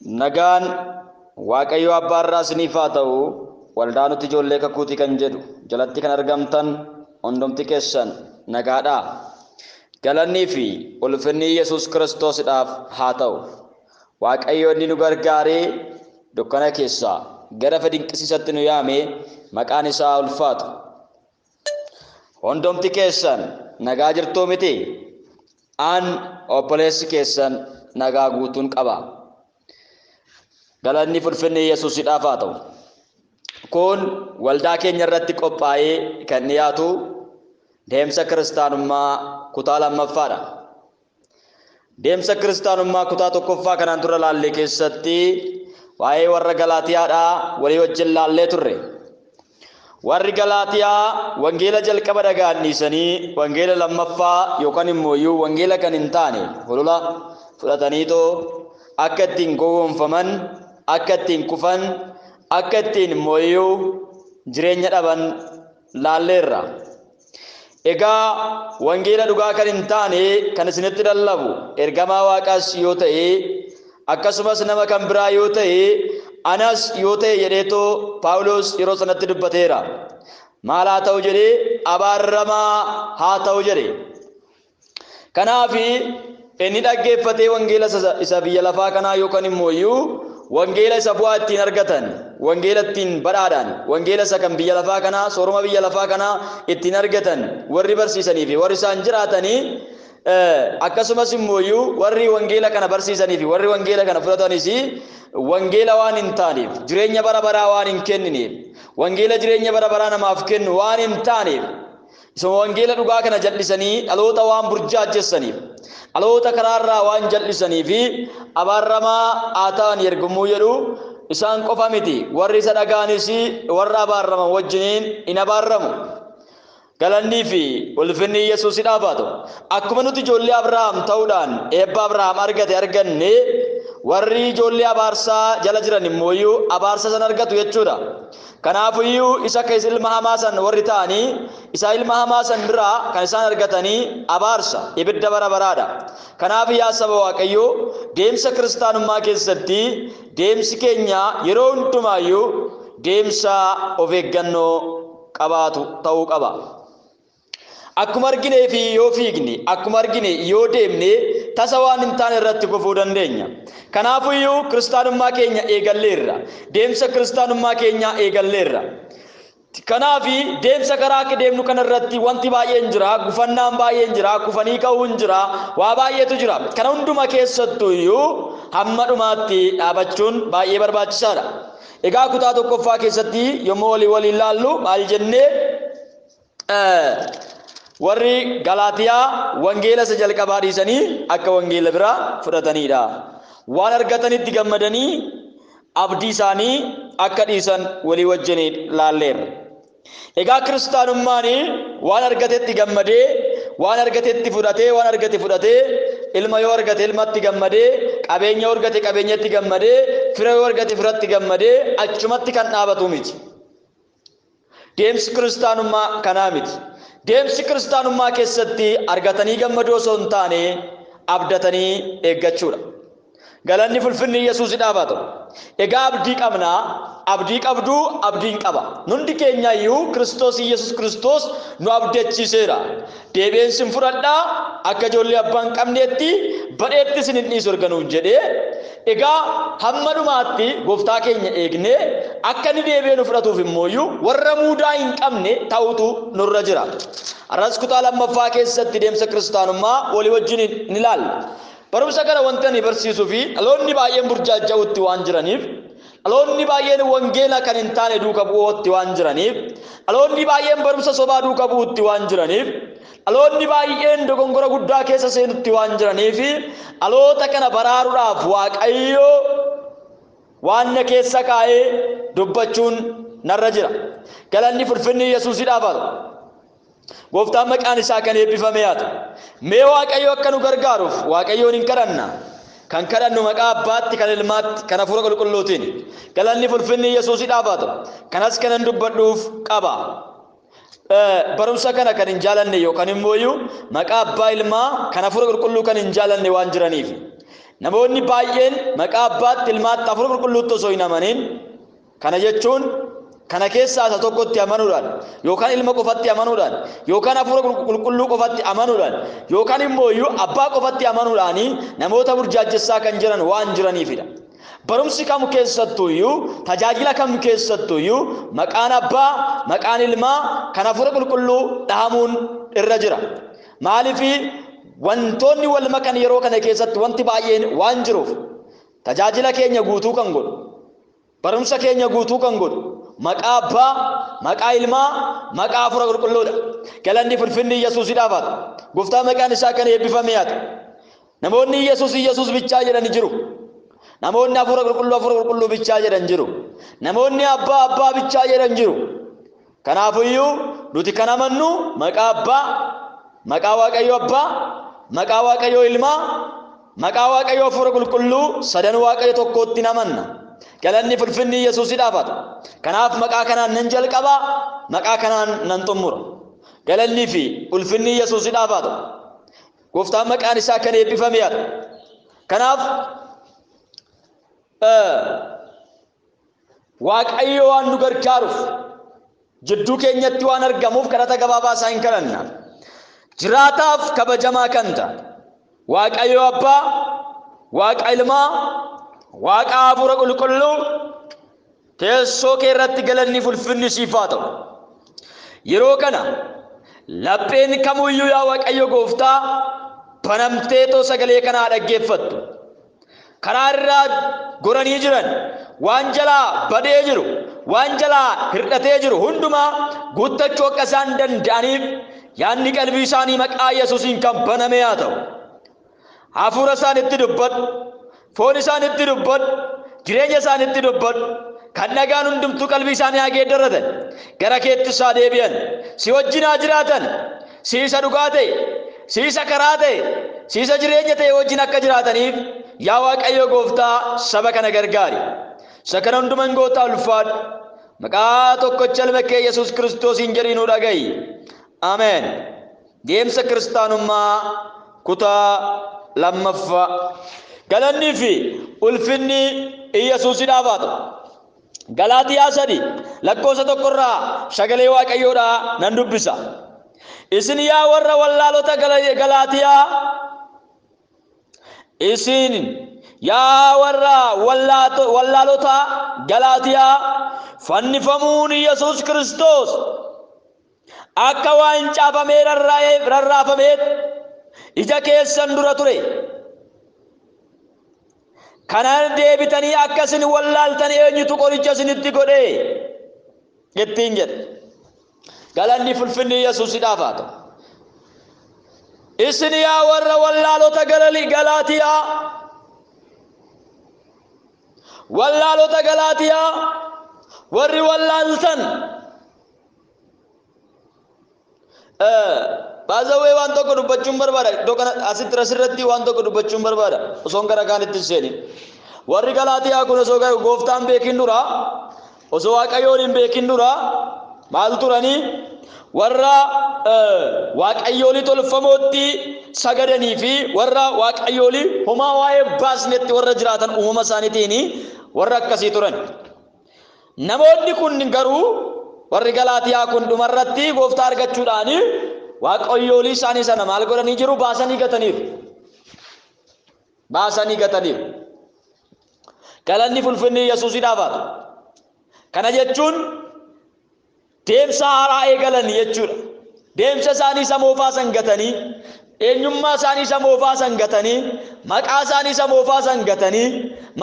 Nagaan Waaqayyo Abbaa irraa isiniif haa ta'u. Waldaa nuti ijoollee kakuutii kan jedhu jalatti kan argamtan hundumti keessan nagaadhaa. Galannii fi ulfinni Yesuus Kiristoosidhaaf haa ta'u. Waaqayyo inni nu gargaaree dukkana keessaa gara dinqisiisatti nu yaame maqaan isaa ulfaatu. Hundumti keessan nagaa jirtuu miti? Aan obboleessi keessan nagaa guutuun qaba. Galanni ulfinni Yesuusidhaaf haa ta'u. Kun waldaa keenya irratti qophaa'ee kan dhiyaatu deemsa kiristaanummaa kutaa lammaffaadha. Deemsa kiristaanummaa kutaa tokkoffaa kanaan dura laallee keessatti waa'ee warra Galaatiyaadhaa walii wajjin laallee turre. Warri Galaatiyaa wangeela jalqaba dhaga'anii wangeela lammaffaa yookaan immoo wangeela kan hin taane holula fudhataniitoo akka ittiin gowwoomfaman, akka ittiin kufan, akka ittiin immoo jireenya dhaban laalleerra. Egaa wangeela dhugaa kan hin taane kan isinitti lallabu ergamaa Waaqaas yoo ta'e akkasumas nama kan biraa yoo ta'e anas yoo ta'e jedheetoo Paawulos yeroo sanatti dubbateera. Maal haa ta'u jedhee? Abaaramaa haa ta'u jedhe. Kanaaf inni dhaggeeffatee wangeela isa biyya lafaa kanaa yookaan immoo wangeela isa bu'aa ittiin argatan, wangeela ittiin badhaadhaan, wangeela isa kan biyya lafaa kanaa, sooroma biyya lafaa kanaa ittiin argatan warri barsiisanii fi warri isaan jiraatanii akkasumas immoo warri wangeela kana barsiisanii fi warri wangeela kana fudhatanis wangeela waan hin taaneef, jireenya bara baraa waan hin kennineef, wangeela jireenya bara baraa namaaf kennu waan hin taaneef, isuma wangeela dhugaa kana jal'isanii dhaloota waan burjaajessaniif, dhaloota karaarraa waan jal'isanii fi abaaramaa haa ta'an ergamuu jedhu isaan qofa miti. Warri isa dhagaanis warra abaaraman wajjiniin hin abaaramu. Galannii fi ulfinni Yesuusidhaaf haa ta'u. Akkuma nuti ijoollee Abrahaam ta'uudhaan eebba Abrahaam arganne warri ijoollee abaarsaa jala jiran immoo abaarsa san argatu jechuudha. Kanaafiyyuu isa keessa ilma hamaa san warri ta'anii isa ilma hamaa san biraa kan isaan argatanii abaarsa ibidda bara baraadha. Kanaaf yaa saba Waaqayyoo deemsa kiristaanummaa keessatti deemsi keenya yeroo hundumaayyuu deemsa of eeggannoo qabaatu ta'uu qaba. Akkuma arginee fi yoo fiigne, akkuma argine yoo deemne tasa waan hin taane irratti kufuu dandeenya. Kanaafiyyuu kiristaanummaa keenya eegalleerra. Deemsa kiristaanummaa keenya eegalleerra. Kanaaf deemsa karaa akka deemnu kana irratti wanti baay'een jira, gufannaan baay'een jira, kufanii ka'uun jira, waa baay'eetu jira. Kana hunduma keessattuyyuu hamma dhumaatti dhaabachuun baay'ee barbaachisaadha. Egaa kutaa tokkoffaa keessatti yommuu waliin laallu maal jennee warri Galaatiyaa wangeela isa jalqabaa dhiisanii akka wangeela biraa fudhatanidha. Waan argatanitti gammadanii abdii isaanii akka dhiisan walii wajjin laalleerra. Egaa kiristaanummaan waan argatetti gammadee, waan argatetti fudhatee, waan argate fudhatee, ilma yoo argate ilmatti gammadee, qabeenya yoo argate qabeenyatti gammadee, fira yoo argate firatti gammadee achumatti kan dhaabatu miti. Deemsi kiristaanummaa kanaa miti. Deemsi kiristaanummaa keessatti argatanii gammaduu osoo hin taane abdatanii eeggachuudha. Galanni ulfinni Yesuusidhaaf haa ta'u. Egaa abdii qabnaa, abdii qabduu abdiin qaba. Hundi keenyayyuu Kiristoos Yesuus Kiristoos nu abdachiiseera. Deebi'een fudhadhaa akka ijoollee abbaa hin qabneetti badheetti isin hin dhiisu erganuun jedhee egaa hamma dhumaatti gooftaa keenya eegnee akka inni deebi'ee nu fudhatuuf immoo warra muudaa hin qabne ta'utu nurra jira. Arras kutaa lammaffaa keessatti deemsa kiristaanummaa walii wajjin ni ilaalla. Barumsa kana wanti ani barsiisuu fi dhaloonni baay'een burjaaja'utti waan jiraniif, dhaloonni baay'een wangeela kan hin taane duuka bu'uutti waan jiraniif, dhaloonni baay'een barumsa sobaa duuka bu'uutti waan jiraniif, dhaloonni baay'een dogongora guddaa keessa seenutti waan jiraniif dhaloota kana baraaruudhaaf Waaqayyo waan na keessa kaa'ee dubbachuun narra jira. Galanni ulfinni Yesuusidhaaf haa ta'u. Gooftaan maqaan isaa kan eebbifame haa ta'u. Mee Waaqayyo akka nu gargaaruuf Waaqayyoon hin kadhanna. Kan kadhannu maqaa Abbaatti, kan Ilmaatti, kan Hafuura Qulqulluutiin. Galanni ulfinni Yesuusidhaaf haa ta'u. Kanas kanan dubbadhuuf qaba. Barumsa kana kan hin jaalanne yookaan immoo maqaa Abbaa Ilmaa kan Hafuura Qulqulluu kan hin jaalanne waan jiraniif namoonni baay'een maqaa Abbaatti Ilmaatti Hafuura Qulqulluutti osoo hin amaniin kana jechuun kana keessaa isa tokkotti amanuudhaan yookaan Ilma qofatti amanuudhaan yookaan Hafuura Qulqulluu qofatti amanuudhaan yookaan immoo Abbaa qofatti amanuudhaan namoota burjaajessaa kan jiran waan jiraniifidha. Barumsi kam keessattuyyuu tajaajila kam keessattuyyuu maqaan Abbaa maqaan Ilmaa kan Hafuura Qulqulluu dhahamuun irra jira. Maaliif wantoonni wal makan yeroo kana keessatti wanti baay'een waan jiruuf tajaajila keenya guutuu kan godhu barumsa keenya guutuu kan godhu maqaa Abbaa maqaa Ilmaa maqaa Hafuura Qulqulluudha. Galanni ulfinni Yesuusiidhaaf haa ta'u. Gooftaa maqaan isaa kan eebbifame haa ta'u. Namoonni Yesuus bichaa jedhan jiru. Namoonni Hafuura Qulqulluu bichaa jedhan jiru. Namoonni Abbaa bichaa jedhan jiru. Kanaafiyyuu nuti kan amannu maqaa Abbaa maqaa Waaqayyo Abbaa maqaa Waaqayyo Ilmaa maqaa Waaqayyo Hafuura Qulqulluu sadan Waaqayyo tokkotti amanna. Galanni ulfinni Yesuusiidhaaf haa ta'u. Kanaaf maqaa kanaan nan jalqaba maqaa kanaan nan xumura. Galanni fi ulfinni Yesuusiidhaaf haa ta'u. Gooftaan maqaan isaa kan eebbifame haa ta'u. Kanaaf Waaqayyo waan nu gargaaruuf jidduu keenyatti waan argamuuf kadhata gabaabaa isaa hin kadhanna. Jiraataaf kabajamaa kan ta'e Waaqayyo Abbaa Waaqa Ilmaa Waaqa Hafuura Qulqulluu teessoo kee irratti galanni ulfinni siif haa ta'u. Yeroo kana lapheen kamuyyuu yaa Waaqayyo Gooftaa banamtee too sagalee kanaa dhaggeeffattu. Karaa irraa goranii jiran waan jalaa badee jiru waan jalaa hir'atee jiru hundumaa guuttachuu akka isaan danda'aniif yaadni qalbii isaanii maqaa Yesuusiin kan baname haa ta'u. Hafuura isaanitti dubbadhu, foon isaanitti dubbadhu, jireenya isaanitti dubbadhu. Kan nagaan hundumtuu qalbii isaanii haa geeddarratan, gara keetti isaa deebi'an, si wajjin haa jiraatan, si isa dhugaa ta'e, si isa karaa ta'e, si isa jireenya ta'e wajjin akka jiraataniif yaa Waaqayyo Gooftaa saba kana gargaari. Isa kana hundumaan gootaa ulfaadhu. Maqaa tokkicha Ilma kee Yesuus Kiristoosiin jedhinuu dhaga'i. Ameen. Deemsa kiristaanummaa kutaa lammaffaa. Galannii fi ulfinni Yesuusiidhaaf haa ta'u. Galaatiyaa 3:1 sagalee Waaqayyoodhaa nan dubbisa. Isin yaa warra wallaalota Galaatiyaa isin yaa warra wallaalota Galaatiyaa fannifamuun Yesuus Kiristoos akka waan caafamee rarraafameet ija keessan dura ture. Kana deebitanii akka isin wallaaltan eenyutu qoricha isinitti godhe ittiin jedhe. Galanni ulfinni Yesuusiidhaaf haa ta'u. Isin yaa warra wallaalota Galaatiyaa warri wallaaltan baazawee waan tokko dubbachuun barbaada. Iddoo kana asirratti waan tokko dubbachuun barbaada osoo gara kaanitti hin seenin. Warri Galaatiyaa kun osoo Gooftaan beekin dura osoo Waaqayyoon hin beekin dura maal turanii warra Waaqayyoolii tolfamootti sagadanii fi warra Waaqayyoolii homaa waa'ee baasnetti warra jiraatan uumama isaaniitiin warra akkasii turan. Namoonni kun garuu warri Galaatiyaa kun dhumarratti Gooftaa argachuudhaan Waaqayyoolii isaanii sana maal godhanii jiru? Baasanii gataniiru. Galanni ulfinni Yesuusiidhaaf haa ta'u. Kana jechuun deemsa haaraa eegalan jechuudha. Deemsa isaanii isa moofaa san gatanii, eenyummaa isaanii isa moofaa san gatanii, maqaa isaanii isa moofaa san gatanii,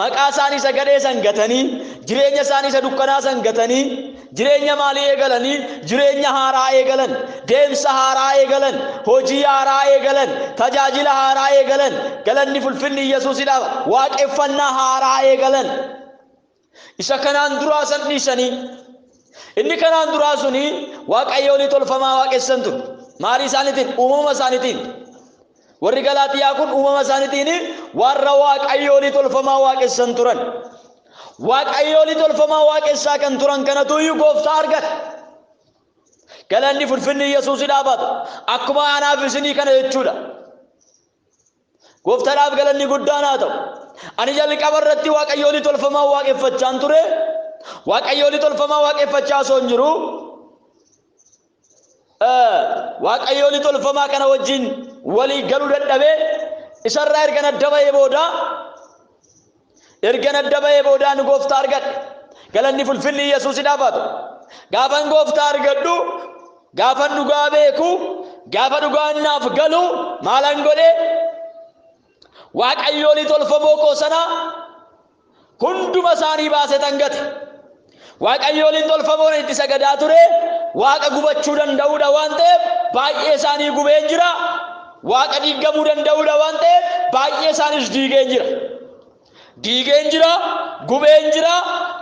maqaa isaanii isa gadhee san gatanii, jireenya isaanii isa dukkanaa san gatanii, jireenya maalii eegalanii? Jireenya haaraa eegalan, deemsa haaraa eegalan, hojii haaraa eegalan, tajaajila haaraa eegalan. Galanni ulfinni Yesuusiidhaaf waaqeffannaa haaraa eegalan. Isa kanaan duraa san dhiisanii inni kanaan duraa suni Waaqayyoolii tolfamaa waaqessan ture. Maali isaaniitiin? Uumama isaaniitiin. Warri Galaatiyaa kun uumama isaaniitiin warra Waaqayyoolii tolfamaa waaqessan turan. Waaqayyoolii tolfamaa waaqessaa kan turan kanatu Gooftaa argata. Galanni ulfinni Yesuusiidhaaf haa ta'u. Akkuma anaaf isinii kana jechuudha. Gooftaadhaaf galanni guddaan haa ta'u. Ani jalqaba irratti waaqayyoon tolfamaa waaqeffachaan ture. Waaqayyoon tolfamaa waaqeffachaa osoo hin jiru waaqayyoon tolfamaa kana wajjin walii galuu dadhabee isarraa erga adda ba'ee boodaan gooftaa argadhe. Galanni fulfinni Yesuusidhaaf haa ta'u. Gaafan gooftaa argadhu, gaafan dhugaa beeku, gaafa dhugaan naaf galu maalan godhe waaqayyoon tolfamoo koo sana hunduma isaanii baasee tangate. Waaqayyoon tolfamoon itti sagadaa ture waaqa gubachuu danda'uudha waan ta'eef baay'ee isaanii gubeen jira. Waaqa diigamuu danda'uudha waan ta'eef baay'ee isaaniis diigeen jira, gubeen jira,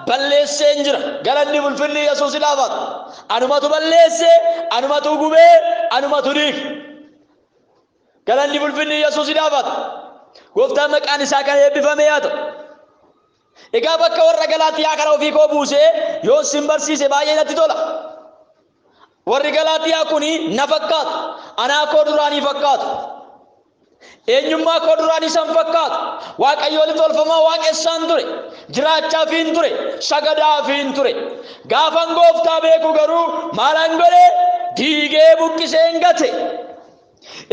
balleesseen jira. Galanni fulfinni Yesuusidhaaf haa ta'u. Anumatu balleesse, anumatu gubee, anumatu diige. Galanni fulfinni Yesuusidhaaf haa ta'u. Gooftaan maqaan isaa kan eebbifamee haa ta'u. Egaa bakka warra Galaatiyaa kana ofii koo buusee yoo sin barsiise baay'ee natti tola. Warri Galaatiyaa kuni na fakkaatu, anaa koo duraanii fakkaatu, eenyummaa koo duraanii san fakkaatu. Waaqayyoon tolfamaa waaqessaan ture, jiraachaafin ture, sagadaafin ture. Gaafan gooftaa beeku garuu maalan godhe diigee buqqiseen gate.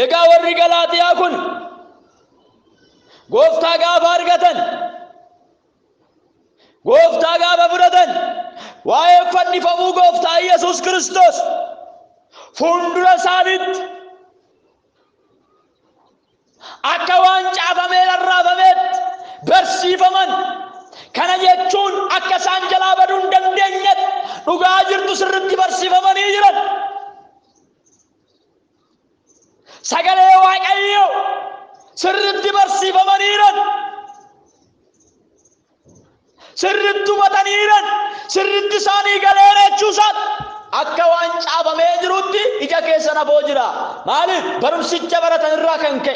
Egaa warri Galaatiyaa kun gooftaa gaafa argatan, gooftaa gaafa fudhatan, waa'ee fannifamuu gooftaa Yesuus Kiristoos fuuldura isaaniitti akka waan caafamee rarraafameetti barsiifaman. Kana jechuun akka isaan jalaa baduu hin dandeenyetti dhugaa jirtu sirriitti barsiifamanii jiran. Sagalee Waaqayyoo sirriitti barsiifamanii jiran. Sirriitti hubatanii jiran. Sirriitti isaanii galeera jechuusaati. Akka waan caafamee jirutti ija keessa nafoo jira. Maaliif? Barumsicha baratan irraa kan ka'e.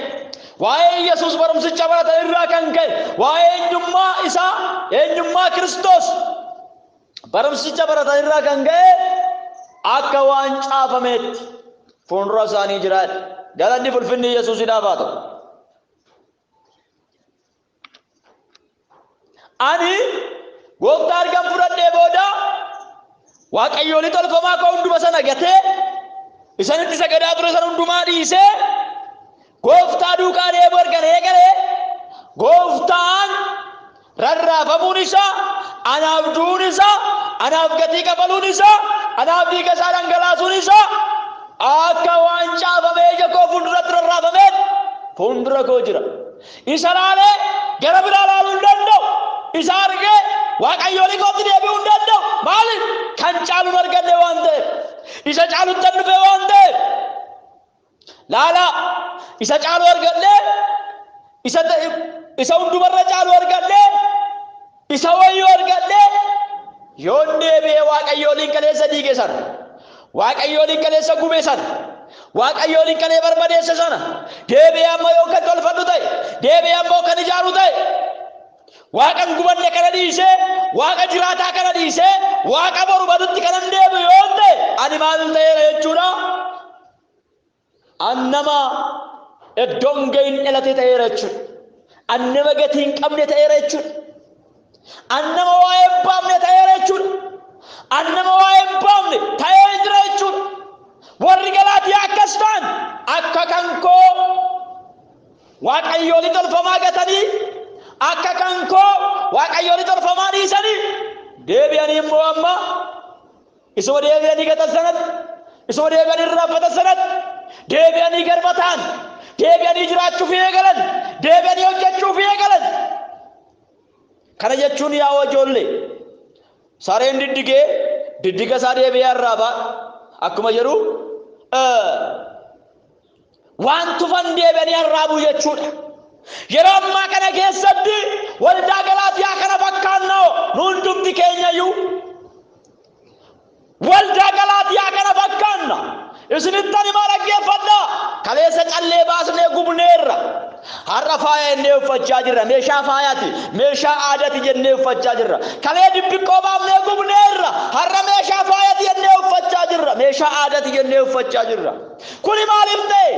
Waa'ee Yesuus barumsicha baratan irraa kan ka'e. Waa'ee eenyummaa isaa, eenyummaa Kiristoos barumsicha baratan irraa kan ka'e akka waan caafameetti fuuldura isaanii jiraadha. Galanni fulfinni Yesuusidhaaf haa ta'u. Ani gooftaa argan fudhadhee booda waaqayyoon tolfamaa koo hunduma sana gatee isanitti sagadaa ture sana hundumaa dhiisee gooftaa duukaa deemu ergan eegalee gooftaan rarraafamuun isaa, anaaf du'uun isaa, anaaf gatii kafaluun isaa, anaaf dhiiga isaa dhangalaasuun isaa akka waan caafamee ija koo fuulduratti rarraafameen fuuldura koo jira. Isa laalee gara biraa laaluu hin danda'u. Isa argee waaqayyoon kootti deebi'uu hin danda'u. Maaliif? Kan caaluun arganne waan ta'eef, isa caalutti an dhufe waan ta'eef. Laala isa caalu arganne, isa hundumarra caalu arganne, isa wayyoo arganne yoon deebi'ee waaqayyoon kaleessa diige sana, waaqayyoon kaleessa gube sana, waaqayyoon kalee barbadeesse sana deebi'ee amma yoo kan tolfadhu ta'e, deebi'ee ammoo kan ijaaru ta'e, waaqan gubanne kana dhiisee, waaqa jiraataa kana dhiisee, waaqa boru badutti kanan deebi'u yoo ta'e ani maal ta'eera jechuudha? Annama iddoon gahin dhalate ta'eera jechuudha. Annama gatii hin qabne ta'eera jechuudha. Annama waa'ee hin baafne ta'eera jechuudha. Annama waa'ee hin baafne ta'ee jira jechuudha. Warri Galaatiyaa akkas ta'an akka kan koo waaqayyoon tolfamaa gatanii, akka kan koo waaqayyoon tolfamaa dhiisanii deebi'anii immoo amma isuma deebi'anii gatan sanatti, isuma deebi'anii irraanfatan sanatti deebi'anii garbataan, deebi'anii jiraachuuf eegalan, deebi'anii hojjechuuf eegalan. Kana jechuun yaa ijoollee sareen diddiga isaa deebi'ee arraaba akkuma jedhu waan tufan deebi'anii arraabu jechuudha. Yeroo ammaa kana keessatti waldaa Galaatiyaa kana fakkaannoo nu hundumti keenyayyuu waldaa Galaatiyaa kana fakkaanna. Isinittani maal dhaggeeffadhaa? Kaleessa callee baasnee gubneerra. Har'a faaya jennee uffachaa jirra. Meeshaa faayaati, meeshaa aadaati jennee uffachaa jirra. Kalee dibbiqqoo baafnee gubneerra. Har'a meeshaa faayaati jennee uffachaa jirra. Meeshaa aadaati jennee uffachaa jirra. Kuni maaliif ta'e?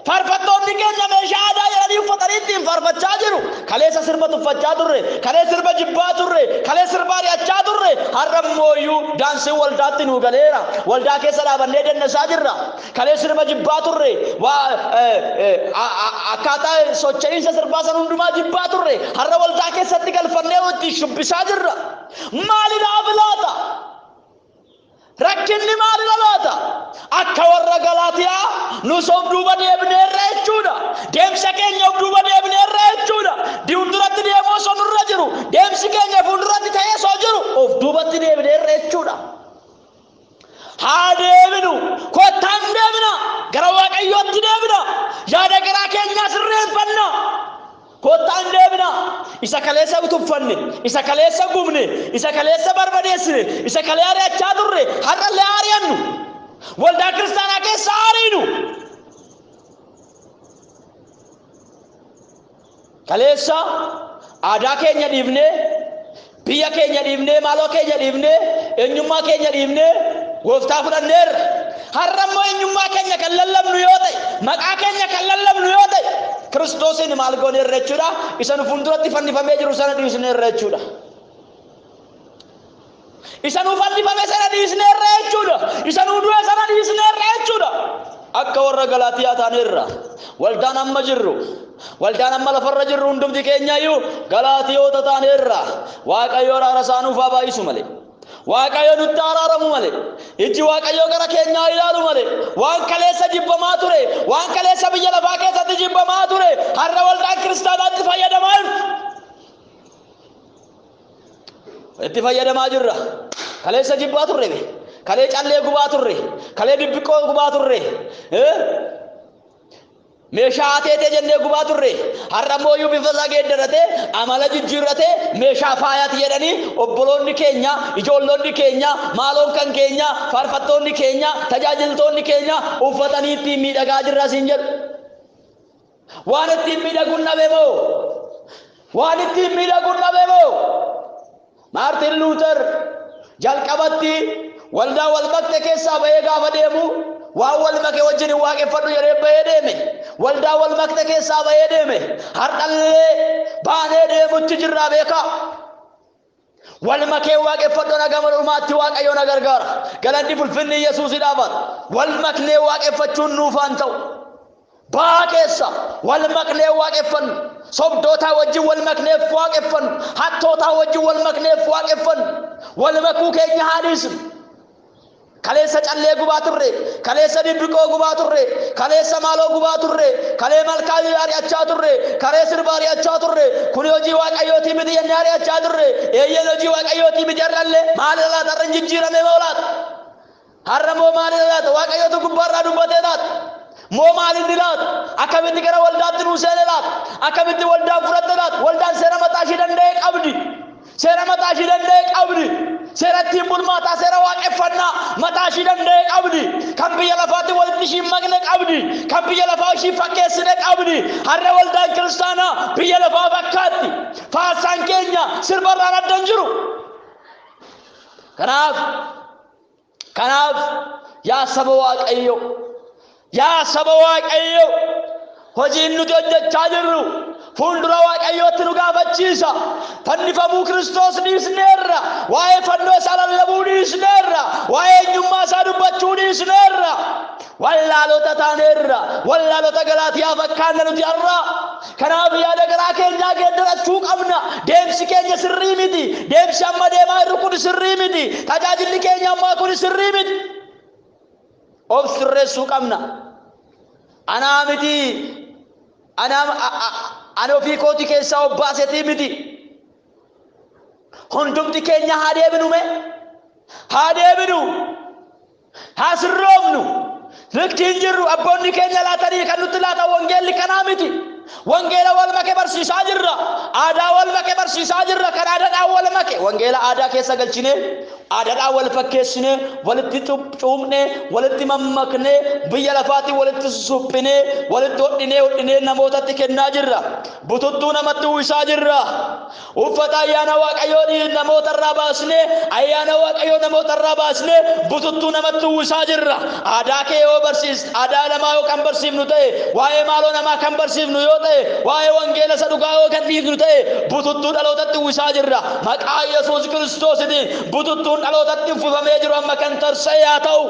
faarfattoonni keenya meeshaa aadaa jedhanii uffatanii ittiin faarfachaa jiru. Kaleessa sirba tuffachaa turre, kaleessa sirba jibbaa turre, kaleessa sirba ari'achaa turre. Har'a immooyyuu daansiin waldaatti nu galeera. Waldaa keessa dhaabannee dandasaa jirra. Kaleessa sirba jibbaa turre, akkaataa socho'iinsa sirbaa san hundumaa jibbaa turre. Har'a waldaa keessatti galfannee ittiin shubbisaa jirra. Maaliidhaaf laata? Rakkinni maalidha laata? Akka warra Galaatiyaa nus of duuba deebineerra jechuudha. Deemsa keenya of duuba deebineerra jechuudha. Fuulduratti deemoo osoo nurra jiru, deemsi keenya fuulduratti ta'ee osoo jiru of duubatti deebineerra jechuudha. Haa deebinu, kottaan deebina, gara Waaqayyootti deebina, yaada garaa keenyaa sirreeffanna. Kottaan deebina, isa kaleessa tuffanne, isa kaleessa gubne, isa kaleessa barbadeessine, isa kalee ari'achaa turre har'allee ari'annu. Waldaa kiristaanaa keessa ariinu. Kaleessa aadaa keenya dhiibnee, biyya keenya dhiibnee, maaloo keenya dhiibnee, eenyummaa keenya dhiibnee gooftaa fudhanneerra. Har'a immoo eenyummaa keenya kan lallabnu yoo ta'e, maqaa keenya kan lallabnu yoo ta'e, Kiristoosin maal gooneerra jechuudha. Isa nu fuulduratti fannifamee jiru sana dhiisneerra jechuudha. Isa nu fannifamee sana dhiisneerra jechuudha. Isa nu du'e sana dhiisneerra jechuudha. Akka warra Galaatiyaa taaneerra. Waldaan amma jirru, waldaan amma lafarra jirru hundumti keenyayyuu Galaatiyoota taaneerra. Waaqayyo araara isaa nuuf haa baay'isu malee. Waaqayyo nutti araaramu malee. Iji Waaqayyo gara keenyaa ilaalu malee. Waan kaleessa jibbamaa ture, waan kaleessa biyya lafaa keessatti jibbamaa ture, har'a waldaan kiristaanaatti fayyadamaa jiru. Itti fayyadamaa jirra. Kaleessa jibbaa turre, kalee callee gubaa turre, kalee dibbiqoo gubaa turre. Meeshaa ateetee jennee gubaa turre. Har'a mooyyuu bifa isaa geeddaratee amala jijjiirratee meeshaa faayaati jedhanii obboloonni keenya, ijoollonni keenya, maaloon kan keenya, faarfattoonni keenya, tajaajiltoonni keenya uffatanii ittiin miidhagaa jirra siin jedhu. Waan ittiin miidhaguun dhabe moo? Waan ittiin miidhaguun dhabe moo? Maartin Luuter jalqabatti waldaa wal makte keessaa bahee gaafa deemu waan wal make wajjin waaqeffadhu jedhee bahee deeme. Waldaa wal makte keessaa bahee deeme. Har'allee baanee deemutti jirraa beeka. Wal makee waaqeffadhu nagama dhumaatti Waaqayyo na gargaara. Galanni fulfinni Yesuusidhaaf. Wal maknee waaqeffachuun nuufaan ta'u. Baa keessa wal maknee waaqeffannu. Sobdootaa wajjin wal makneef waaqeffannu. Hattootaa wajjin wal makneef waaqeffannu. Wal makuu keenya haa dhiisnu. Kaleessa callee gubaa turre, kaleessa dibbiqoo gubaa turre, kaleessa maaloo gubaa turre, kalee malkaa ari'achaa turre, kalee sirba ari'achaa turre. Kun hojii Waaqayyootii miti jennee ari'achaa turre. Eeyyeen hojii Waaqayyootii miti har'allee maali laata? Har'a jijjiirame moo laata? Har'a moo maali laata? Waaqayyootu gubbaarraa dubbatee laata? Moo maalitti laata? Akkamitti gara waldaatti nuu seene laata? Akkamitti waldaan fudhatte laata? Waldaan seera mataa ishii danda'e qabdi. Seera mataa ishii danda'e qabdi. Seera ittiin bulmaataa, seera waaqeffannaa mataa ishii danda'e qabdi. Kan biyya lafaatti walitti ishii makne qabdi. Kan biyya lafaa ishii fakkeessine qabdi. Har'a waldaan kiristaanaa biyya lafaa fakkaatti. Faarsaan keenya sirbarraan adda hin jiru. Kanaaf yaa saba Waaqayyo, yaa saba Waaqayyo, hojiin nuti hojjechaa jirru fuuldura Waaqayyootti nu gaafachiisa. Fannifamuu Kiristoos dhiisneerra. Waa'ee fannoo isaa lallabuu dhiisneerra. Waa'ee eenyummaa isaa dubbachuu dhiisneerra. Wallaalota taaneerra. Wallaalota Galaatiyaa fakkaanna nuti har'a. Kanaaf yaada garaa keenyaa geeddarachuu qabna. Deemsi keenya sirrii miti. Deemsi amma deemaa jirru kun sirrii miti. Tajaajilli keenya ammaa kun sirrii miti. Of sirreessuu qabna. Anaa miti. Ana ofii kooti keessaa obbaasetii miti. Hundumti keenya haa deebinu mee? Haa deebinu. Haa sirroomnu. Riktiin jirru abboonni keenya laatanii kan nutti laatan wangeelli kanaa miti. Wangeela wal make barsiisaa jirra. Aadaa wal make barsiisaa jirra. Kan aadaadhaan wal make wangeela aadaa keessa galchine aadaadhaa wal fakkeessine walitti cuumne walitti mammakne biyya lafaatti walitti suphine walitti hodhine namootatti kennaa jirra. Bututtuu namatti uwwisaa jirra. Uffata ayyaana waaqayyoo namootarraa baasne ayyaana waaqayyoo namootarraa baasne bututtuu namatti uwwisaa jirra. Aadaa kee yoo barsiis aadaa namaa yoo kan barsiifnu ta'e waa'ee maaloo namaa kan barsiifnu yoo ta'e waa'ee wangeela isa dhugaa yoo kan dhiifnu ta'e bututtuu dhalootatti uwwisaa jirra. Maqaa Yesuus Kiristoositiin bututtuun dhalootatti uffifamee jiru amma kan tarsa'e haa ta'u.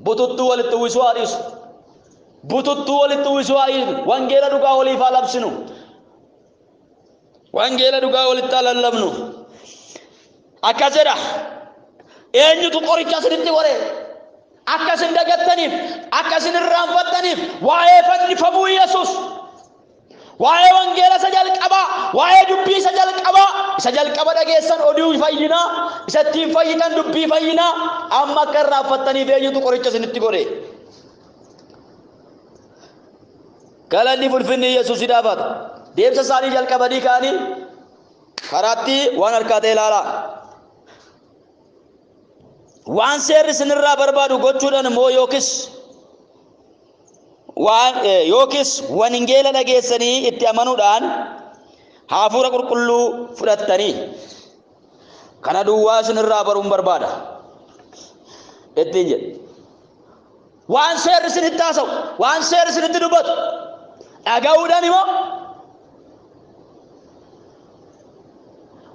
Bututtuu walitti uwwisuu haa dhiisu. Bututtuu walitti uwwisuu haa dhiisu. Wangeela dhugaa waliif haa labsinu. Wangeela dhugaa walitti haa lallabnu. Akkas jedha. Eenyutu qoricha isinitti waree? Akka isin dagattaniif, akka isin irraanfattaniif waa'ee fannifamuu Yesuus. Waa'ee wangeela isa jalqabaa, waa'ee dubbii isa jalqabaa, isa jalqaba dhageessan oduu fayyinaa, isa ittiin fayyitan dubbii fayyinaa amma akka irraanfattaniif eenyutu qoricha isinitti godhe? Galanni ulfinni Yesuusidhaaf haa ta'u. Deemsa isaanii jalqabanii ka'anii karaatti waan harkaa ta'e ilaalaa. Waan seerri sinirraa barbaadu gochuudhaan immoo yookiis wangeela dhageessanii itti amanuudhaan hafuura qulqulluu fudhattanii kana duwwaa sinirraa baruun barbaada ittiin jedhe. Waan seerri sinitti haasa'u, waan seerri sinitti dubbatu dhaga'uudhaan immoo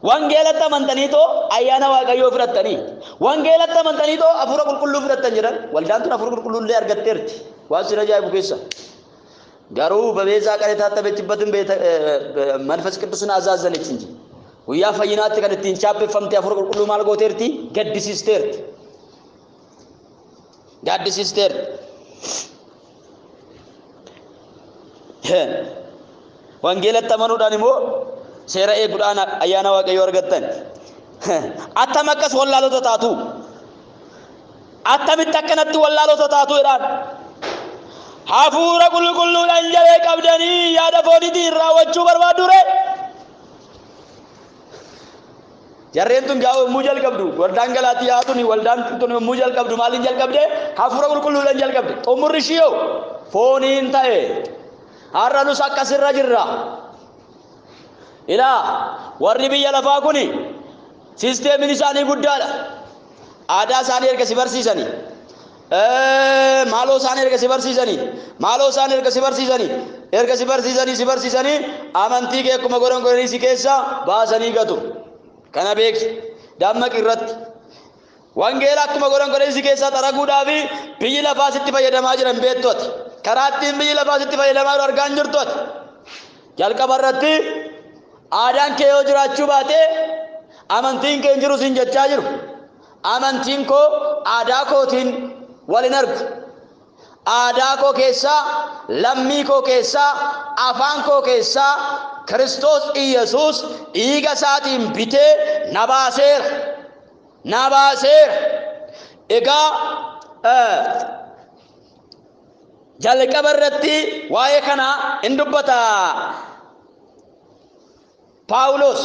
wangeelatti amantanii too ayyaana waaqayyoo fudhattanii wangeelatti amantanii too hafuura qulqulluu fudhattan jedhan waldaan tun hafuura qulqulluu illee argatteerti. Waan sin ajaa'ibu keessa garuu በቤዛ ቀን የታጠበችበትን መንፈስ ቅዱስን አዛዘነች እንጂ ጉያ ፈይናት kan ittiin chaappeeffamte hafuura qulqulluu maal gooteerti? gaddisiisteerti. Wangeelatti amanuudhaan immoo seera eeguudhaan ayyaana waaqayyoo argattan. Attam akkas wallaalota taatu, attamitti akkanatti wallaalota taatu jedhaan hafuura qulqulluudhaan jalee qabdanii yaada fooniitiin raawwachuu barbaaddu ree? Jarreen tun gaafa yommuu jalqabdu waldaan Galaatiyaa tuni waldaan tun yommuu jalqabdu maaliin jalqabde? Hafuura qulqulluudhaan jalqabde. Xumurri ishii yoo fooniin ta'e har'a nus akkasirra jirra. Ilaa warri biyya lafaa kuni sisteemiin isaanii guddaadha. Aadaa isaanii erga si barsiisanii maaloo isaanii erga si barsiisanii amantii kee akkuma godhan godhanii si keessa baasanii gatu. Kana beeki dammaqi irratti wangeela akkuma godhan godhanii si keessa xaraguudhaaf biyyi lafaa sitti fayyadamaa jiran beektooti. Karaa ittiin biyyi lafaa sitti fayyadamaa jiru argaa hin jirtooti. Jalqaba irratti aadaan kee yoo jiraachuu baate amantiin kee hin jiru siin jechaa jiru. Amantiin koo aadaa kootiin walin argu. Aadaa koo keessaa, lammii koo keessaa, afaan koo keessaa Kiristoos Iyesuus dhiiga isaatiin bitee na baaseera. Egaa jalqaba irratti waa'ee kana hin dubbata. Paawulos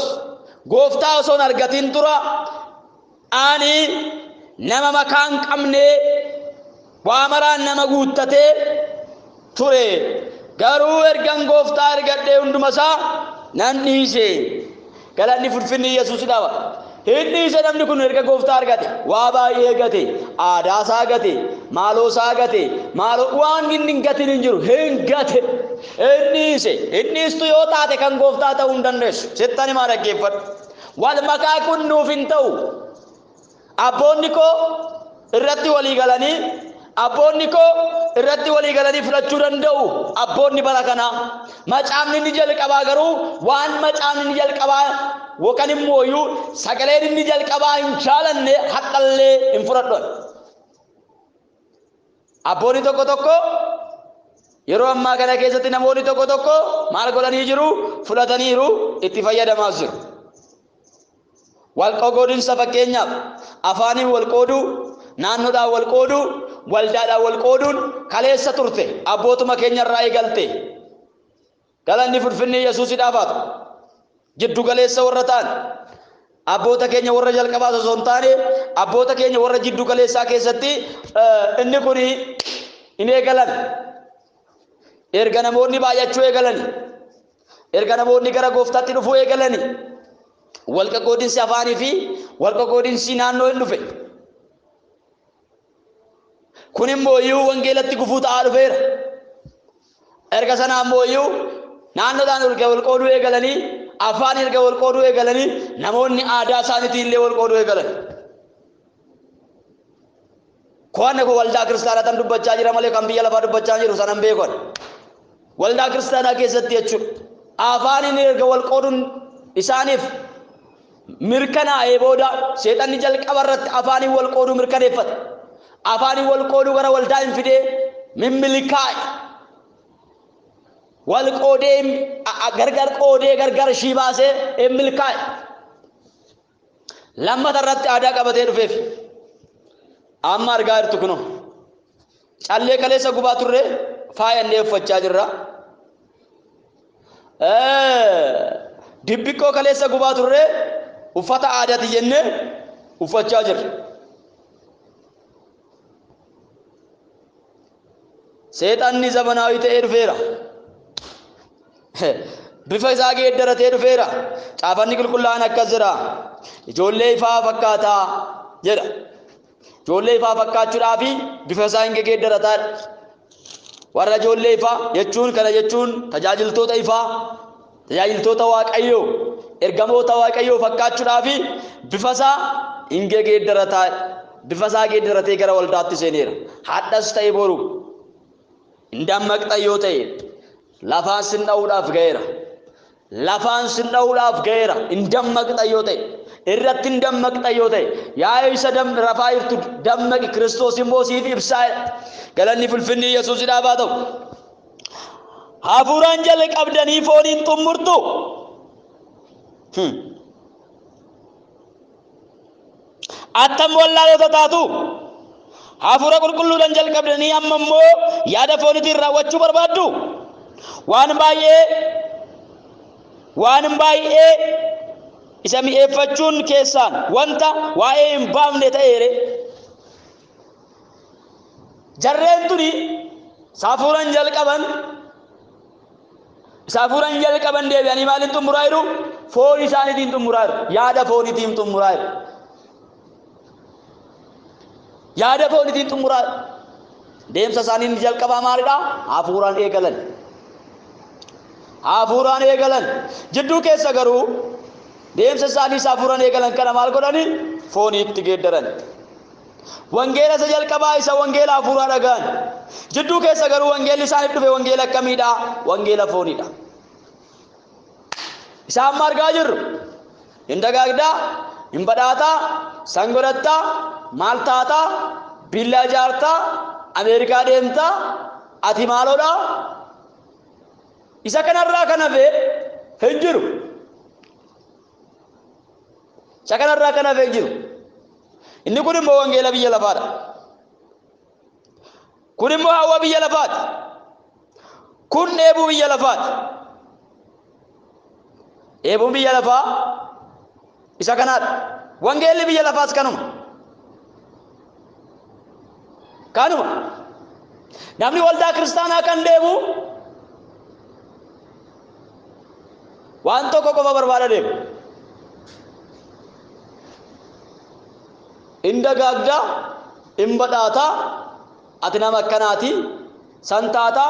gooftaa osoo hin argatin dura ani nama makaa hin qabne waa maraan nama guuttatee ture. Garuu ergan gooftaa argadhee hundumasaa nan dhiise. Galanni ulfinni Yesuusidhaaf. Hin dhiise namni kun erga gooftaa argate waa baay'ee gate, aadaa isaa gate, maaloo isaa gate, waan inni gatin hin jiru hin gate. Hin dhiistu yoo taate kan gooftaa ta'uu hin dandeessu. Sittani maa dhaggeeffadhu. Wal makaa kun nuuf hin ta'u. Abboonni koo irratti walii galanii fudhachuu danda'u. Abboonni bara kana macaafni ni jalqabaa garuu waan macaafni ni jalqabaa yookaan immoo sagaleen inni jalqabaa hin jaalanne haqqallee hin fudhadhan. Abboonni tokko yeroo ammaa kana keessatti namoonni tokko maal godhanii jiru? Fudhataniiru, itti fayyadamaa jiru. Wal qoodinsa fakkeenyaaf afaaniin wal qooduu, naannoodhaan wal qooduu, waldaadhaan wal qooduun kaleessa turte abbootuma keenyarraa eegalte. Galanni ulfinni Yesuusidhaaf haa ta'u. Jiddu galeessa warra ta'an abboota keenya warra jalqabaa osoo hin taane abboota keenya warra jiddu kaleessaa keessatti inni kun in eegalan erga namoonni baay'achuu eegalan erga namoonni gara gooftaatti dhufuu eegalan walqa qoodinsi afaanii fi walqa qoodinsi naannoo hin dhufe kun immoo iyyuu wangeelatti gufuu ta'aa dhufeera erga sana ammoo iyyuu naannoodhaan wal qooduu eegalanii afaan erga wal qooduu eegalanii namoonni aadaa isaaniitiin illee wal qooduu eegalan ko'anne ko waldaa kiristaanaa tan dubbachaa jira malee kan biyya lafaa dubbachaa jiru sanan beekon waldaa kiristaanaa keessatti jechuudha afaan erga wal qooduun isaaniif mirkanaa'ee booda seexanni jalqaba irratti afaan wal qooduu mirkaneeffate afaan wal qooduu gara waldaa hin fidee mimmilikaa'e wal qoodee gargar qoodee gargar shiibaasee mimmilikaa'e lammata irratti aadaa qabatee dhufeef amma argaa jirtu kuno callee kaleessa gubaa turre faayannee uffachaa jirra dibbiqqoo kaleessa gubaa turre uffata aadaati jennee uffachaa jirra seexanni zamanaawi ta'ee dhufeera bifa isaa geeddaratee dhufeera caafanni qulqullaa'aan akkas jedha ijoollee ifaa fakkaataa jedha ijoollee ifaa fakkaachuudhaa fi bifa isaa hin geeddarataa warra ijoollee ifaa jechuun kana jechuun tajaajiltoota ifaa tajaajiltoota waaqayyoo ergamoota waaqayyoo fakkaachuudhaa fi bifa isaa hin geeddarataa bifa isaa geeddaratee gara waldaatti seeneera hadhas ta'e boru indammaqxa yoo ta'e lafaan sin dha'uudhaaf ga'eera lafaan sin dha'uudhaaf ga'eera indammaqxa yoo ta'e irratti indammaqxa yoo ta'e yaa isa rafaa jirtu dammaqi Kiristoos immoo siif ibsaa galanni fulfinni Yesuusidhaaf haa ta'u hafuuraan jalqabdanii fooniin xummurtu attam wallaalota taatu hafuura qulqulluudhaan jalqabdanii amma immoo yaada fooniitiin raawwachuu barbaaddu waan baay'ee isa mi'eeffachuun keessaan wanta waa'ee hin baafne ta'eere jarreen tuni hafuuraan jalqaban deebi'anii maaliin xumuraa jiru foon isaaniitiin xumuraa jiru yaada fooniitiin xumuraa jiru yaada fooniitiin xumuraa deemsa isaanii jalqabaa maalidha hafuuraan eegalan jidduu keessa garuu deemsa isaanii hafuuraan eegalan kana maal godhani fooniitti geeddaran wangeela isa jalqabaa isa wangeela hafuuraa dhagaan jidduu keessa garuu wangeelli isaaniif dhufe wangeela akkamiidha wangeela fooniidha isaan margaa jirru hin dagaagdaa hin badhaataa san godhattaa maal taataa billaa jaartaa Ameerikaa deemtaa ati maaloodha isa kanarraa kan hafe hin jiru isa kanarraa kan hafe hin jiru inni kun immoo wangeela biyya lafaadha kun immoo hawwa biyya lafaati kun dheebuu biyya lafaati dheebuun biyya lafaa isa kanaadha wangeelli biyya lafaas kanuma namni waldaa kiristaanaa kan deemu waan tokko qofa barbaada deemu inda gaagda imbadhaata ati nama akkanaati santaata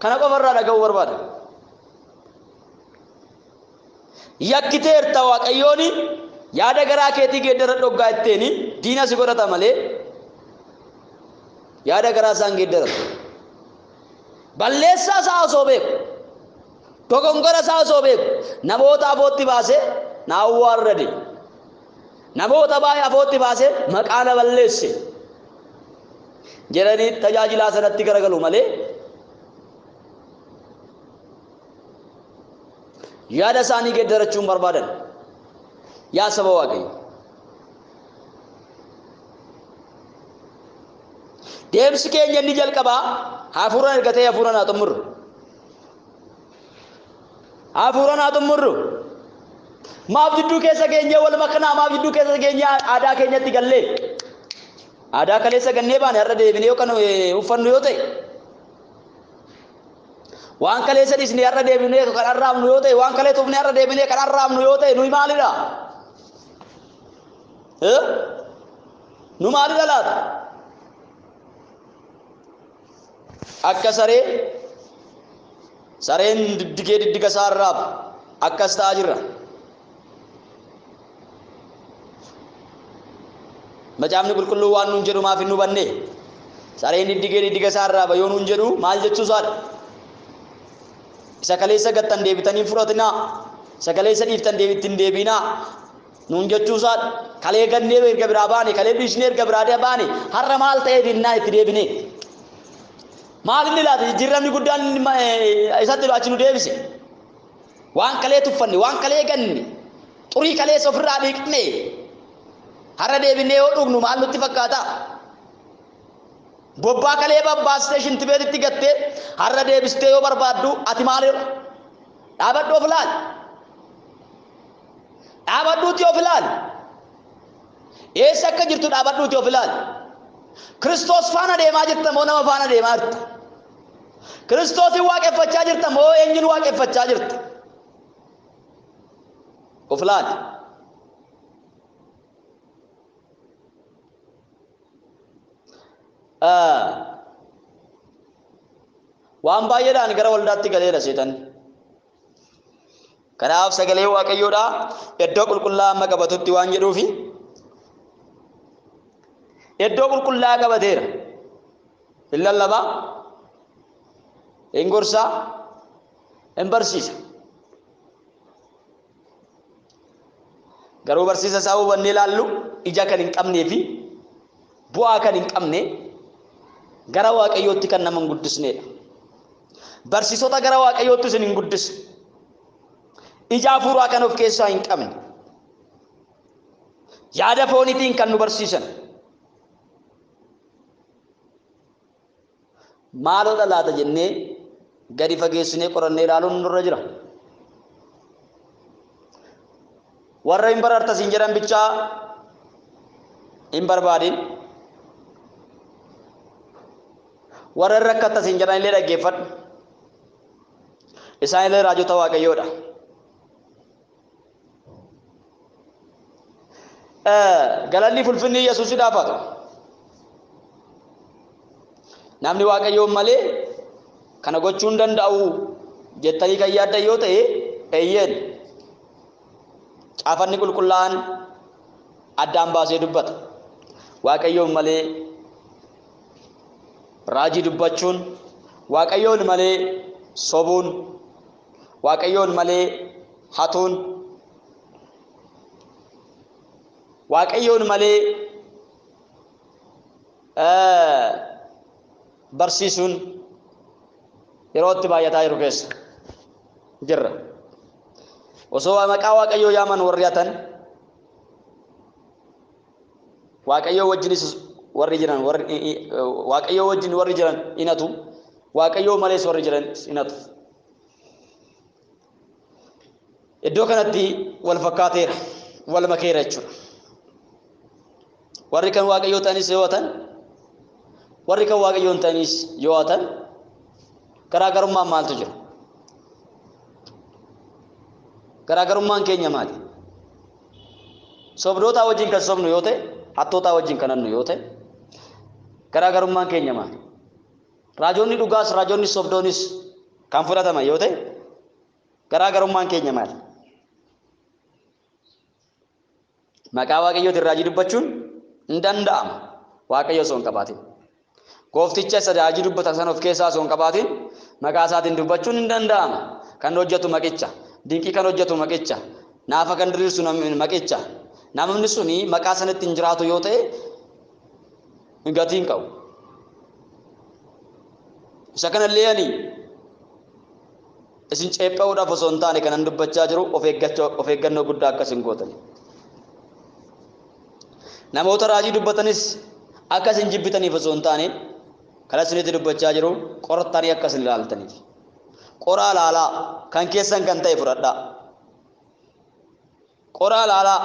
kana qofarraa dhaga'uu barbaada yakkiteerta waaqayyooni yaada garaa keetii geeddara dhoggaa itteeni diina si godhata malee yaada garaa isaan geeddaratu balleessaa isaa osoo beeku dogongora isaa osoo beeku namoota afootti baase na awwaarrade namoota baay'ee afootti baase maqaa na balleesse jedhanii tajaajilaa sanatti garagalu malee yaada isaanii geeddarachuun barbaadan yaa saba waaqayyo deemsi keenya inni jalqabaa hafuuraan ergatee hafuuraan haa xumurru maaf jidduu keessa geenyee wal maknaa maaf jidduu keessa geenyee aadaa keenyatti gallee aadaa kaleessa gannee baane har'a deebinee yookaan uffannu yoo ta'e waan kaleessa dhisnee har'a deebinee kan arraabnu yoo ta'e waan kaleessa ufnee har'a deebinee kan arraabnu yoo ta'e nuyi maalidha nu maalidha laata akka sareen diddiga isaa arraab akkas ta'aa jirra. Macaafni qulqulluu waan nuun jedhu maaf hin hubanne sareen diddiga isaa arraaba yoo nuun jedhu maal jechuusaadha. Isa kaleessa gattan deebitanii fudhatinaa isa kaleessa dhiiftan deebittiin deebinaa nuun jechuusaadha. Kalee gannee erga biraa baane kalee dhiisnee erga biraa baane har'a maal ta'ee dinnaa itti deebine maal inni laata jijjiiramni guddaan isatti achi nu deebise waan kalee tuffanne waan kalee ganne xurii kaleessa ofirraa dhiqne har'a deebinee yoo dhugnu maal nutti fakkaata bobbaa kalee babbaastee shintibeetitti gattee har'a deebistee yoo barbaaddu ati maalirra dhaabadhu of ilaali dhaabadhuuti of ilaali eessa akka jirtu dhaabadhuuti of ilaali Kiristoos faana deemaa jirta moo nama faana deemaa jirta Kiristoosin waaqeffachaa jirta moo eenyuun waaqeffachaa jirta of ilaali waan baay'eedhaan gara waldaatti galeera seetan kanaaf sagalee waaqayyoodha iddoo qulqullaa'aa amma qabatutti waan jedhuufi iddoo qulqullaa'aa qabateera hin lallabaa hin gorsaa hin barsiisa garuu barsiisa isaa hubannee ilaallu ija kan hin qabnee fi bu'aa kan hin qabne gara waaqayyootti kan nama hin guddisneedha. Barsiisota gara waaqayyootti isin hin guddisu ija hafuuraa kan of keessaa hin qabne yaada fooniitiin kan nu barsiisan maaloo dhalaata jennee gadi fageessinee qorannee ilaaluun nurra jira. Warra hin barartasiin jedhan bichaa hin barbaadin warra rakkatasiin jedhan illee dhaggeeffadhu isaan illee raajota waaqayyoodha. Galanni fulfinni Yesuusidhaaf haa ta'u. Namni waaqayyoon malee kana gochuu hin danda'u jettanii kan yaaddan yoo ta'e eeyyeen caafanni qulqullaa'aan addaan baasee dubbata. Waaqayyoon malee raajii dubbachuun waaqayyoon malee sobuun waaqayyoon malee hatuun waaqayyoon malee barsiisuun yeroo itti baay'ataa jiru keessa jirra. Osoo maqaa waaqayyoo yaaman warri hatan waaqayyoo wajjinis warri jiran waaqayyoo wajjin warri jiran inatu waaqayyoo malees warri jiran inatu. Iddoo kanatti wal fakkaateera wal makeera jechuudha. Warri kan waaqayyoo ta'anis yoo hatan warri kan waaqayyoo hin ta'anis yoo hatan garaagarummaan maaltu jira? Garaagarummaan keenya maali? Sobdootaa wajjin kan sobnu yoo ta'e hattootaa wajjin kan hannu yoo ta'e garaagarummaan keenya maali? Raajoonni dhugaas raajoonni sobdoonis kan fudhataman yoo ta'e garaagarummaan keenya maali? Maqaa waaqayyootiin raajii dubbachuun hin danda'ama waaqayyo osoo hin qabaatin. Goofticha isa raajii dubbatan san of keessaa osoo hin qabaatin maqaa isaatiin dubbachuun hin danda'ama. Kan hojjetu maqicha, dinqii kan hojjetu maqicha, naafa kan diriirsu maqicha. Namni suni maqaa sanatti hin jiraatu yoo ta'e gatii hin qabu. Isa kanallee ani isin ceephaa'uudhaaf osoo hin taane kanan dubbachaa jiru of eeggannoo guddaa akkas hin gootani. Namoota raajii dubbatanis akkas hin jibbitaniif osoo hin taane kan isinitti dubbachaa jiru qorattanii akkas hin ilaaltaniif. Qoraa ilaalaa kan keessan kan ta'e fudhadhaa. qoraa laalaa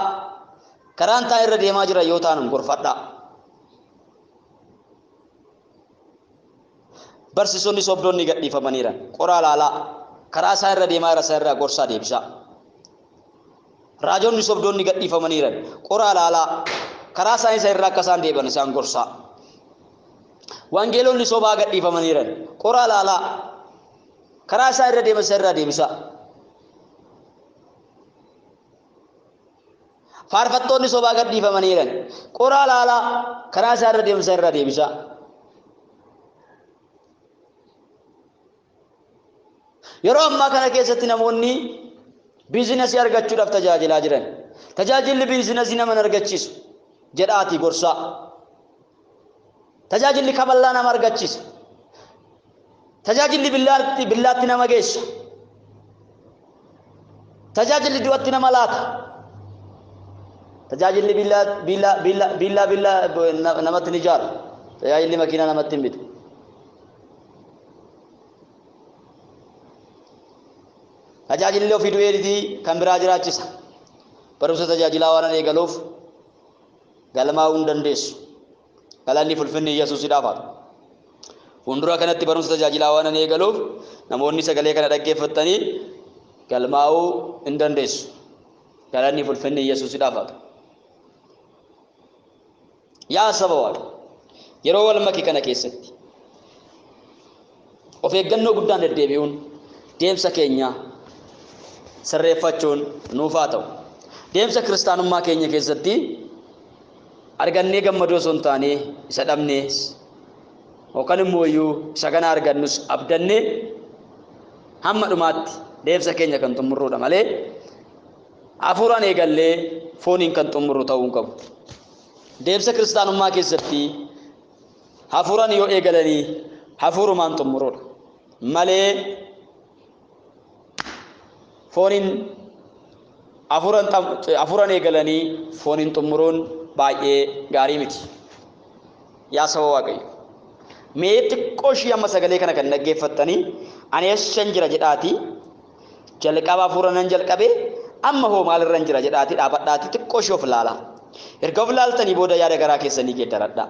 karaan taa irra deemaa jira yoo taanum gorfadhaa. Barsiisonni sobdoonni gadhiifamaniiran qoraa laalaa karaa isaa irra deemaa irra isaa irraa gorsaa deebisaa. Raajonni sobdoonni gadhiifamaniiran qoraa laalaa karaa isaa irraa akka isaan deebi'an isaan gorsaa. Wangeelonni sobaa gadhiifamaniiran qoraa laalaa karaa isaa irra deemaa isaa irraa deebisaa. Faarfattoonni sobaa gadhiifamaniiran qoraa laalaa karaa isaa irra deemaa isaa irraa deebisaa. Yeroo ammaa kana keessatti namoonni biizinasii argachuudhaaf tajaajilaa jiran. Tajaajilli biizinasii nama argachiisu jedhaati gorsaa. Tajaajilli kaballaa nama argachiisa. Tajaajilli billaatti nama geessa. Tajaajilli du'atti nama laata. Tajaajilli billaa namatti ni ijaaru. Tajaajilli makiinaa namatti hin bitu. Tajaajilli ofii du'eetii kan biraa jiraachisa. Barumsa tajaajilaa waan eegaluuf galmaa'uu hin dandeessu. Galanni fulfinni Yesuusidhaaf haa ta'u. Fuuldura kanatti barumsa tajaajilaa waan eegaluuf namoonni sagalee kana dhaggeeffatanii galmaa'uu hin dandeessu. Galanni fulfinni Yesuusidhaaf haa ta'u. Yaa saba Waaqaa yeroo wal makii kana keessatti of eeggannoo guddaan deddeebi'uun deemsa keenya sirreeffachuun nuuf haa ta'u. Deemsa kiristaanummaa keenya keessatti argannee gammadoo osoo hin taane isa dhabnees yookaan immoo isa kana argannus abdannee hamma dhumaatti deemsa keenya kan xumurruudha malee hafuuraan eegallee fooniin kan xumurru ta'uu hin qabu. Deemsa kiristaanummaa keessatti hafuuraan yoo eegalanii hafuurumaan xumurruudha malee fooniin hafuuraan eegalanii fooniin xumuruun baay'ee gaarii miti. Yaa saba Waaqayyo mee xiqqoo ishii amma sagalee kana kan dhaggeeffattanii ani eessan jira jedhaatii jalqaba hafuuraan jalqabee amma hoo maalirran jira jedhaatii dhaabadhaatii xiqqoo ishii of ilaalaa. Erga of ilaaltanii booda yaada garaa keessanii geeddaradhaa.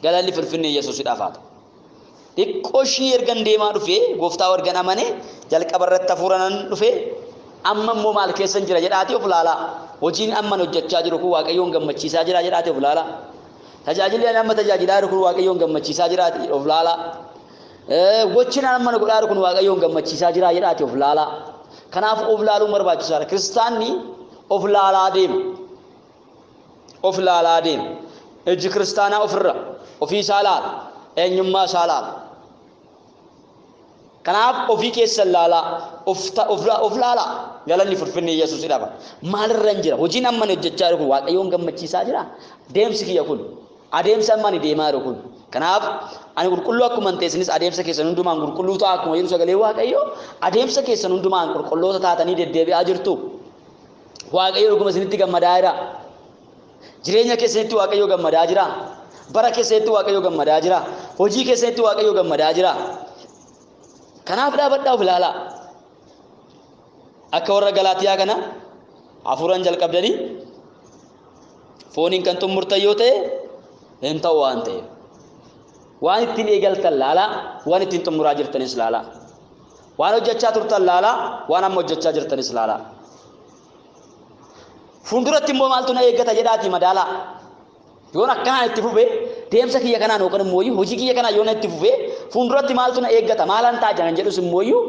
Galanni fulfinni Yesuusidhaaf haa ta'u. Xiqqoo ishii ergan deemaa dhufee gooftaa ergan amanee jalqaba irratti hafuuraan dhufee amma immoo maal keessan jira jedhaatii of ilaalaa. Hojiin amman hojjechaa jiru kun Waaqayyoon gammachiisaa jira jedhaatii of ilaalaa. Tajaajilli amma tajaajilaa jiru kun Waaqayyoon gammachiisaa jira of ilaalaa. Gochiin amma godhaa jiru kun Waaqayyoon gammachiisaa jira jedhaatii of ilaalaa. Kanaaf of ilaaluun barbaachisaadha. Kiristaanni of ilaalaa deema. Of ilaalaa deema. Ejji kiristaanaa ofirra ofii isaa ilaala. Eenyummaa isaa ilaala. Kanaaf ofii keessa ilaalaa of ilaalaa. Galanni fulfinni Yesuusidhaaf. Maalirra jira? Hojiin amma hojjechaa jiru kun Waaqayyoon gammachiisaa jira. Deemsi kiyya kun adeemsa amma ani deemaa jiru kun. Kanaaf ani qulqulluu akkuma hin teessinis adeemsa keessan hundumaan qulqulluu ta'a akkuma jedhu sagalee Waaqayyoo adeemsa keessan hundumaan qulqulloota taatanii deddeebi'aa jirtu. Waaqayyo dhuguma isinitti gammadaa jira. Jireenya keessanitti Waaqayyo gammadaa jira. Bara keessanitti Waaqayyo gammadaa jira. Hojii keessanitti Waaqayyo gammadaa jira. Kanaaf dhaabadhaa of ilaalaa. Akka warra Galaatiyaa kana hafuuraan jalqabdanii fooniin kan xumurtan yoo ta'e hin ta'u waan ta'eef waan ittiin eegaltan laalaa waan ittiin xumuraa jirtanis laalaa waan hojjechaa turtan laalaa waan amma hojjechaa jirtanis laalaa. Fuulduratti immoo maaltu na eeggata jedhaatii madaalaa. Yoon akkanaan itti fufee deemsa kiyya kanaan yookaan immoo hojii kiyya kanaan yoon itti fufee fuulduratti maaltu na eeggata maalan ta'a jedhan jedhus immoo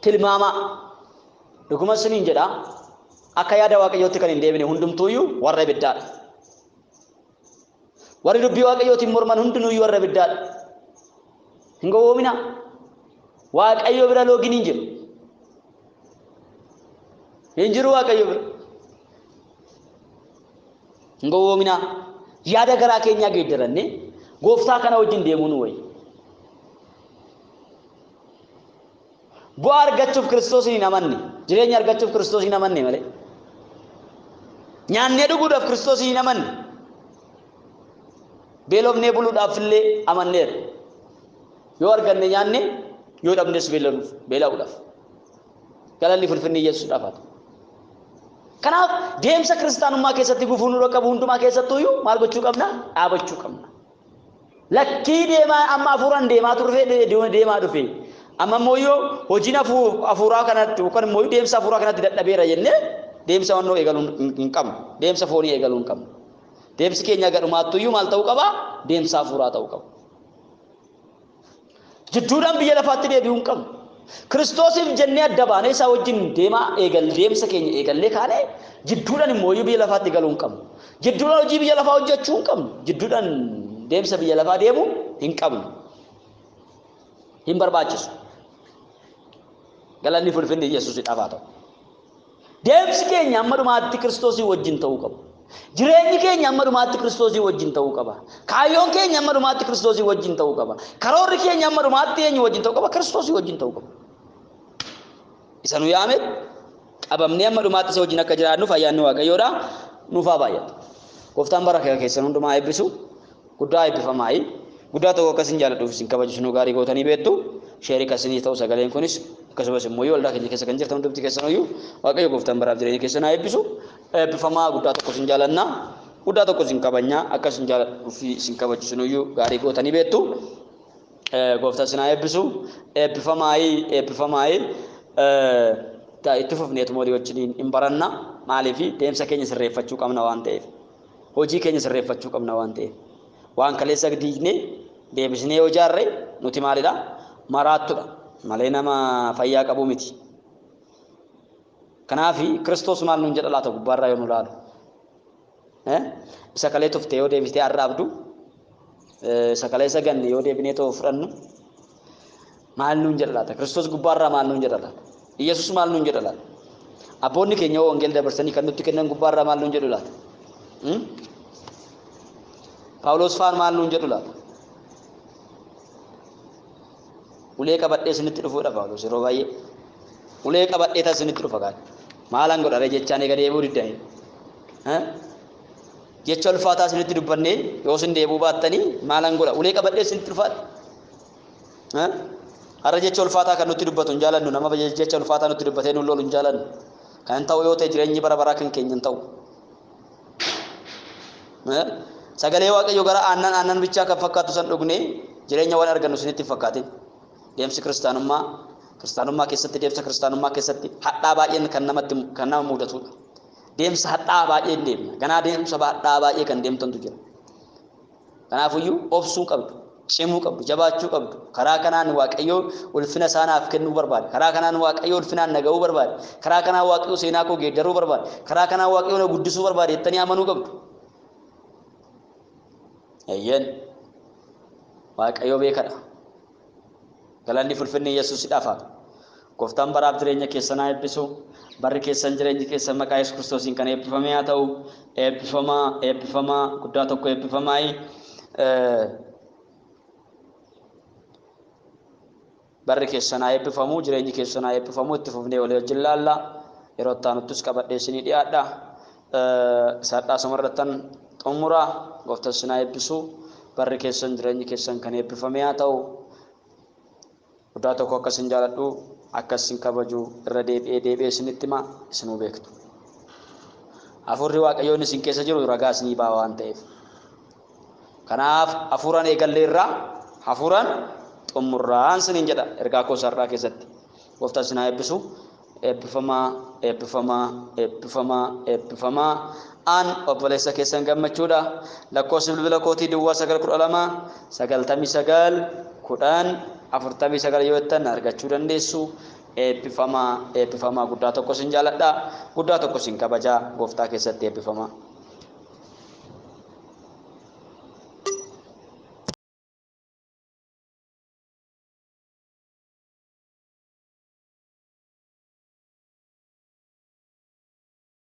tilmaamaa. Dhuguma isiniin jedhaa akka yaada Waaqayyootti kan hin deebine hundumtuuyyuu warra ibiddaadha. Warri dubbii Waaqayyootiin morman hundinuuyyuu warra ibiddaadha. Hin gowwoomina. Waaqayyo bira loogiin hin jiru. Hin jiru Waaqayyo bira. Hin gowwoomina. Yaada garaa keenyaa geeddarannee gooftaa kana wajjin deemuun wayya. Bu'aa argachuuf Kiristoos hin amanne, jireenya argachuuf Kiristoos hin amanne malee. Nyaannee dhuguudhaaf Kiristoos hin amanne. Beelofnee buluudhaaf illee amanneera. Yoo arganne nyaanne, yoo dhabnes beela'uudhaaf. Galanni fulfinni Yesuusidhaaf haa ta'u. Kanaaf deemsa kiristaanummaa keessatti gufuun nurra qabu hundumaa keessattuyyuu maal gochuu qabna? Dhaabachuu qabna. Lakkii deemaa amma hafuuraan deemaa turre deemaa dhufe. Amma immoo hojiin hafuuraa kanatti yookaan immoo deemsa hafuuraa kanatti dadhabeera jennee deemsa wannoo eegaluu hin qabnu. Deemsa foonii eegaluu hin qabnu. Deemsi keenya gadhumaattuyyuu maal ta'uu qaba? Deemsa hafuuraa ta'uu qaba. Jidduudhaan biyya lafaatti deebi'uu hin qabnu. Kiristoosiif jennee adda baanee isaa wajjin deemsa keenya eegallee kaanee jidduudhaan immoo biyya lafaatti galuu hin qabnu. Jidduudhaan hojii biyya lafaa hojjechuu hin qabnu. Jidduudhaan deemsa biyya lafaa deemuu hin qabnu. Hin barbaachisu. Galanni fulfinni Yesuusiidhaaf haa ta'u. Deemsi keenya amma dhumaatti Kiristoosii wajjin ta'uu qaba. Jireenyi keenya amma dhumaatti Kiristoosii wajjin ta'uu qaba. Kaayyoon keenya amma dhumaatti Kiristoosii wajjin ta'uu qaba. Karoorri keenya amma dhumaatti eenyu wajjin ta'uu qaba? Kiristoosii wajjin ta'uu qaba. Isa nu yaame qabamnee amma dhumaatti isa wajjin akka jiraannuuf ayyaanni Waaqayyoodha nuuf haa baay'atu. Gooftaan bara keessan hundumaa eebbisu guddaa eebbifamaayi. Guddaa tokko akkasiin jaalladhuuf isin kabaju sinuu gaarii gootanii beektu. Sheerii kasinii ta'u sagaleen kunis akkasumas immoo waldaa keenya keessa kan jirtan hundumti keessanoyyuu Waaqayyo gooftaan baraaf jireenya keessan haa eebbisu. Eebbifamaa guddaa tokko isin jaalannaa. Guddaa tokko isin kabajnaa akkasiin jaalladhuuf isin kabaju sinuyyuu gaarii gootanii beektu. Gooftaan isin haa eebbisu. Eebbifamaayi. Itti fufneetu mootii wajjin hin baranna. Maaliif deemsa keenya sirreeffachuu qabna waan ta'eef. Hojii keenya sirreeffachuu qabna waan ta'eef. Waan kaleessa diignee deebisnee yoo ijaarre nuti maalidha? Maraattudha. Malee nama fayyaa qabu miti. Kanaaf Kiristoos maal nuun jedha laata gubbaarraa yoo nu laalu? Isa kalee tuftee yoo deebistee arraabdu, isa kalee isa ganne yoo deebinee too fudhannu maal nuun jedha laata? Kiristoos gubbaarraa maal nuun jedha laata? Yesuus maal nuun jedha laata? Abboonni keenya wangeela dabarsanii kan nutti kennan gubbaarraa maal nuun jedhu laata? Paawulos faan maal nuun jedhu laata? Ulee qabadhee isinitti dhufuudha Paawulos yeroo baay'ee. Ulee qabadhee tas isinitti dhufa gaadha. Maalan godhare jechaan eega deebuu diddaa'e. Jecha ulfaataa isinitti dubbannee yoo isin deebuu baattanii maalan godha? Ulee qabadhee isinitti dhufaadha. Har'a jecha ulfaataa kan nutti dubbatu hin jaalannu. Nama jecha ulfaataa nutti dubbatee nuun loolu hin jaalannu. Kan ta'u yoo ta'e jireenyi bara baraa kan keenya hin ta'u. Sagalee Waaqayyoo gara aannan bichaa kan fakkaatu san dhugnee jireenya waan argannu isinitti fakkaatin. Deemsi kiristaanummaa keessatti hadhaa baay'een kan nama mudatudha. Deemsa hadhaa baay'een deemna. Ganaa deemsa hadhaa baay'ee kan deemtantu jira. Kanaafiyyuu obsuu qabdu, cimuu qabdu, jabaachuu qabdu. Karaa kanaan Waaqayyoo ulfina isaanaaf kennuu barbaada. Karaa kanaan Waaqayyoo ulfinaan nagahuu barbaada. Karaa kanaan Waaqayyoo seenaa koo geeddaruu barbaada. Karaa kanaan Waaqayyoo na guddisuu barbaada jettanii amanuu qabdu. Eeyyan Waaqayyoo beekadha. Galanni fulfinni Yesuusiidhaaf haa ta'u. Gooftaan baraaf jireenya keessan haa eebbisu. Barri keessan jireenyi keessan maqaa Yesuus Kiristoosiin kan eebbifame haa ta'u. Eebbifamaa guddaa tokko eebbifamaayi. Barri keessan haa eebbifamu, jireenyi keessan haa eebbifamu. Itti fufnee walii wajjin laalla. Yeroo itti aanuttus qabadhee isinii dhiyaadha. Saadhaa samarrattan xumura. Gooftaan isin haa eebbisu. Barri keessan jireenyi keessan kan eebbifame haa ta'u. Guddaa tokko akkasin jaaladhu, akkasin kabaju irra deebi'ee isinitti hima isinuu beektu. Hafuurri Waaqayyoon isin keessa jiru ragaa isinii ba'a waan ta'eef. Kanaaf hafuuraan eegallee irraa hafuuraan xumurraan isiniin jedha ergaa koo sarraa keessatti. Gooftaan isin haa eebbisu. Eebbifamaa. Aan obboleessa keessan gammachuudha. Lakkoofsi bilbila kootii Duwwaa 912 yoo ittan argachuu dandeessu. Eebbifamaa guddaa tokko isin jaaladha. Guddaa tokko isin kabajaa. Gooftaa keessatti eebbifamaa.